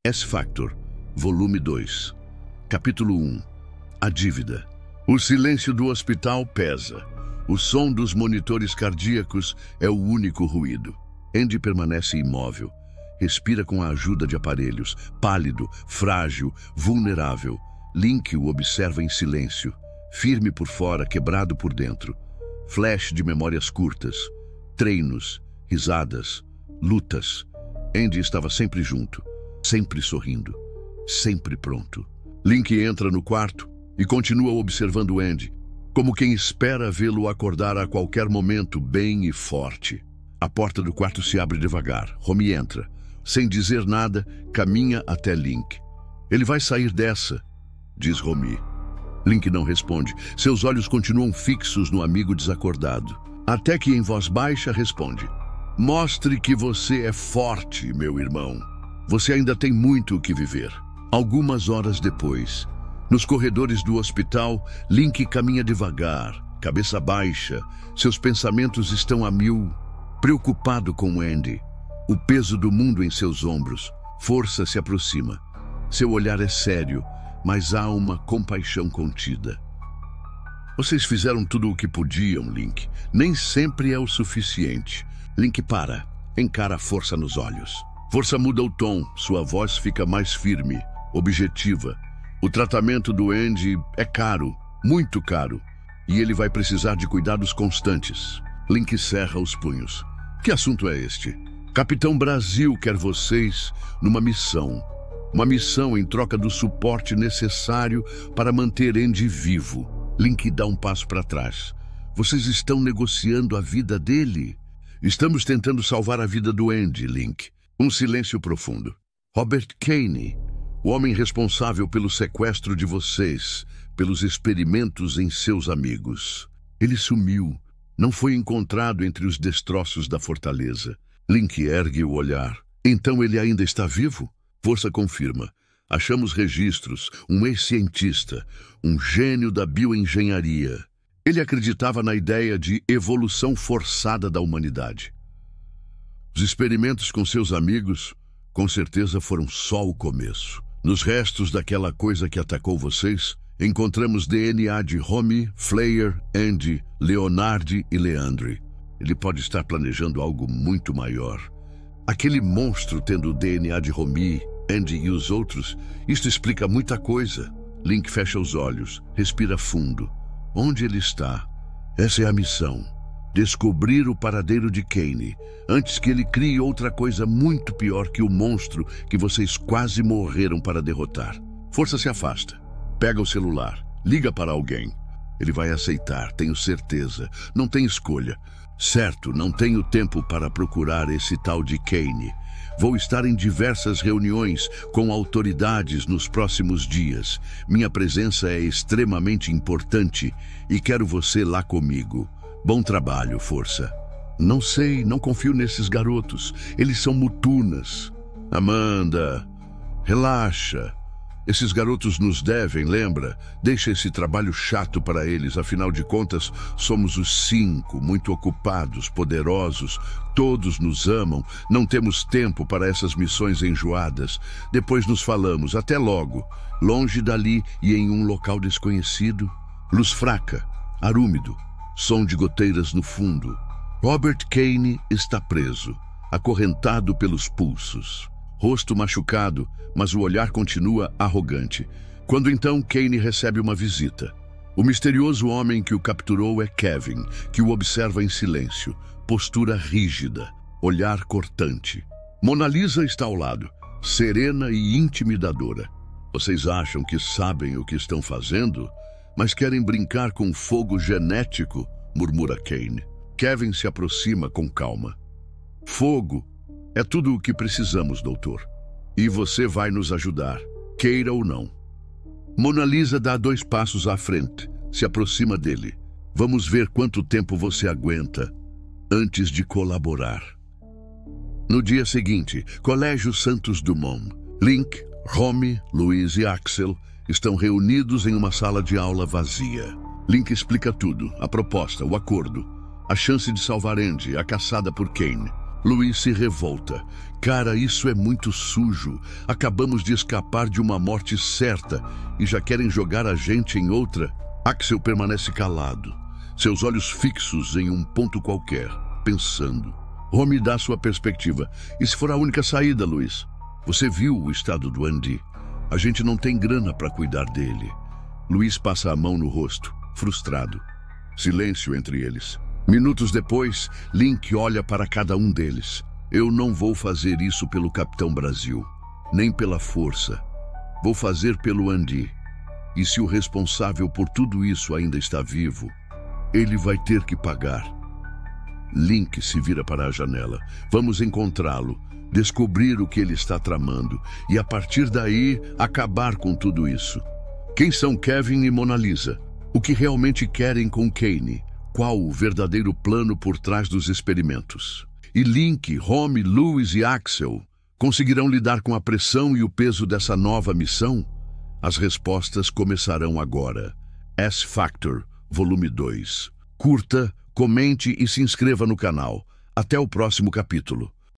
S-Factor, volume 2, capítulo 1. A dívida. O silêncio do hospital pesa. O som dos monitores cardíacos é o único ruído. Andy permanece imóvel. Respira com a ajuda de aparelhos, pálido, frágil, vulnerável. Link o observa em silêncio, firme por fora, quebrado por dentro. Flash de memórias curtas, treinos, risadas, lutas. Andy estava sempre junto, sempre sorrindo, sempre pronto. Link entra no quarto e continua observando Andy, como quem espera vê-lo acordar a qualquer momento, bem e forte. A porta do quarto se abre devagar. Romy entra. Sem dizer nada, caminha até Link. "Ele vai sair dessa", diz Romy. Link não responde. Seus olhos continuam fixos no amigo desacordado. Até que, em voz baixa, responde: "Mostre que você é forte, meu irmão. Você ainda tem muito o que viver." Algumas horas depois, nos corredores do hospital, Link caminha devagar, cabeça baixa. Seus pensamentos estão a mil, preocupado com Andy. O peso do mundo em seus ombros. Força se aproxima. Seu olhar é sério, mas há uma compaixão contida. "Vocês fizeram tudo o que podiam, Link. Nem sempre é o suficiente." Link para, encara a força nos olhos. Força muda o tom, sua voz fica mais firme, objetiva. O tratamento do Andy é caro, muito caro, e ele vai precisar de cuidados constantes. Link cerra os punhos. "Que assunto é este?" "Capitão Brasil quer vocês numa missão. Uma missão em troca do suporte necessário para manter Andy vivo." Link dá um passo para trás. "Vocês estão negociando a vida dele?" "Estamos tentando salvar a vida do Andy, Link." Um silêncio profundo. "Robert Kane, o homem responsável pelo sequestro de vocês, pelos experimentos em seus amigos. Ele sumiu. Não foi encontrado entre os destroços da fortaleza." Link ergue o olhar. "Então ele ainda está vivo?" Força confirma. "Achamos registros, um ex-cientista, um gênio da bioengenharia. Ele acreditava na ideia de evolução forçada da humanidade. Os experimentos com seus amigos, com certeza, foram só o começo. Nos restos daquela coisa que atacou vocês, encontramos DNA de Romy, Flair, Andy, Leonard e Leandre. Ele pode estar planejando algo muito maior. Aquele monstro tendo o DNA de Romy, Andy e os outros, isto explica muita coisa." Link fecha os olhos, respira fundo. Onde ele está? Essa é a missão. Descobrir o paradeiro de Kane, antes que ele crie outra coisa muito pior que o monstro que vocês quase morreram para derrotar. Força se afasta. Pega o celular. Liga para alguém. Ele vai aceitar, tenho certeza. Não tem escolha. "Certo, não tenho tempo para procurar esse tal de Kane. Vou estar em diversas reuniões com autoridades nos próximos dias. Minha presença é extremamente importante e quero você lá comigo. Bom trabalho, Força." "Não sei, não confio nesses garotos. Eles são mutunas." "Amanda, relaxa. Esses garotos nos devem, lembra? Deixa esse trabalho chato para eles. Afinal de contas, somos os 5, muito ocupados, poderosos. Todos nos amam. Não temos tempo para essas missões enjoadas. Depois nos falamos. Até logo." Longe dali e em um local desconhecido. Luz fraca, ar úmido, som de goteiras no fundo. Robert Kane está preso, acorrentado pelos pulsos. Rosto machucado, mas o olhar continua arrogante. Quando então Kane recebe uma visita. O misterioso homem que o capturou é Kevin, que o observa em silêncio, postura rígida, olhar cortante. Mona Lisa está ao lado, serena e intimidadora. "Vocês acham que sabem o que estão fazendo, mas querem brincar com fogo genético?" murmura Kane. Kevin se aproxima com calma. "Fogo é tudo o que precisamos, doutor. E você vai nos ajudar, queira ou não." Mona Lisa dá 2 passos à frente, se aproxima dele. "Vamos ver quanto tempo você aguenta antes de colaborar." No dia seguinte, Colégio Santos Dumont. Link, Romy, Luiz e Axel estão reunidos em uma sala de aula vazia. Link explica tudo, a proposta, o acordo, a chance de salvar Andy, a caçada por Kane. Luiz se revolta. Cara, isso é muito sujo. Acabamos de escapar de uma morte certa e já querem jogar a gente em outra. Axel permanece calado, seus olhos fixos em um ponto qualquer, pensando. Romy dá sua perspectiva. E se for a única saída, Luiz? Você viu o estado do Andy. A gente não tem grana para cuidar dele. Luiz passa a mão no rosto, frustrado. Silêncio entre eles. Minutos depois, Link olha para cada um deles. Eu não vou fazer isso pelo Capitão Brasil, nem pela força. Vou fazer pelo Andy. E se o responsável por tudo isso ainda está vivo, ele vai ter que pagar. Link se vira para a janela. Vamos encontrá-lo, descobrir o que ele está tramando e, a partir daí, acabar com tudo isso. Quem são Kevin e Mona Lisa? O que realmente querem com Kane? Qual o verdadeiro plano por trás dos experimentos? E Link, Romy, Luiz e Axel conseguirão lidar com a pressão e o peso dessa nova missão? As respostas começarão agora. S-Factor, volume 2. Curta, comente e se inscreva no canal. Até o próximo capítulo.